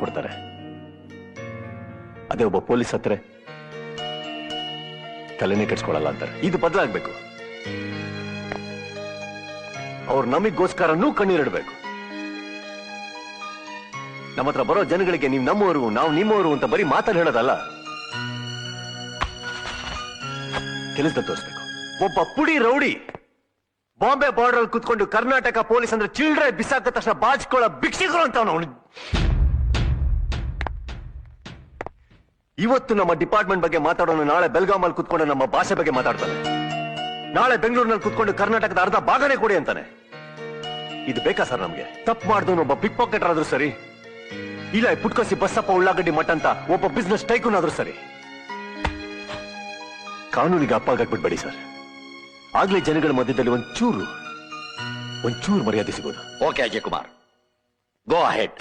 ಕೊಡ್ತಾರೆ. ಅದೇ ಒಬ್ಬ ಪೊಲೀಸ್ ಹತ್ರ ತಲೆನೇ ಕೆಡ್ಸ್ಕೊಳಲ್ಲ ಅಂತಾರೆ. ಇದು ಬದಲಾಗ್ಬೇಕು. ಅವ್ರು ನಮಗೋಸ್ಕರನೂ ಕಣ್ಣೀರಿಡ್ಬೇಕು. ನಮ್ಮ ಹತ್ರ ಬರೋ ಜನಗಳಿಗೆ ನೀವು ನಮ್ಮವರು ನಾವು ನಿಮ್ಮವರು ಅಂತ ಬರೀ ಮಾತಲ್ಲಿ ಹೇಳೋದಲ್ಲ, ಕೆಲಸದಲ್ಲಿ ತೋರಿಸ್ಬೇಕು. ಒಬ್ಬ ಪುಡಿ ರೌಡಿ ಬಾಂಬೆ ಬಾರ್ಡರ್ ಕುತ್ಕೊಂಡು ಕರ್ನಾಟಕ ಪೊಲೀಸ್ ಅಂದ್ರೆ ಚಿಲ್ಡ್ರೆ ಬಿಸಾಕ ತಕ್ಷಣ ಬಾಚ್ಕೊಳ್ಳೋ ಭಿಕ್ಷಿಕರು ಅಂತ ಅವನು. ಇವತ್ತು ನಮ್ಮ ಡಿಪಾರ್ಟ್ಮೆಂಟ್ ಬಗ್ಗೆ ಮಾತಾಡೋನು ನಾಳೆ ಬೆಲ್ಗಾಮಲ್ಲಿ ಕುತ್ಕೊಂಡು ನಮ್ಮ ಭಾಷೆ ಬಗ್ಗೆ ಮಾತಾಡ್ತಾನೆ. ನಾಳೆ ಬೆಂಗಳೂರಿನಲ್ಲಿ ಕುತ್ಕೊಂಡು ಕರ್ನಾಟಕದ ಅರ್ಧ ಭಾಗನೇ ಕೊಡಿ ಅಂತಾನೆ. ಇದು ಬೇಕಾ ಸರ್ ನಮ್ಗೆ? ತಪ್ಪು ಮಾಡಿದವನು ಒಬ್ಬ ಪಿಕ್ ಪಾಕೆಟರ್ ಆದ್ರೂ ಸರಿ, ಇಲ್ಲ ಪುಟ್ಕೋಸಿ ಬಸ್ಸಪ್ಪ ಉಳ್ಳಾಗಡ್ಡಿ ಮಠ ಅಂತ ಒಬ್ಬ ಬಿಸ್ನೆಸ್ ಟೈಕೂನ್ ಆದ್ರೂ ಸರಿ, ಕಾನೂನಿಗೆ ಅಪ್ಪಾಗಾಕ್ಬಿಡ್ಬೇಡಿ ಸರ್. ಆಗ್ಲೇ ಜನಗಳ ಮಧ್ಯದಲ್ಲಿ ಒಂಚೂರು ಮರ್ಯಾದೆ ಸಿಗೋದು. Okay Ajay Kumar, go ahead.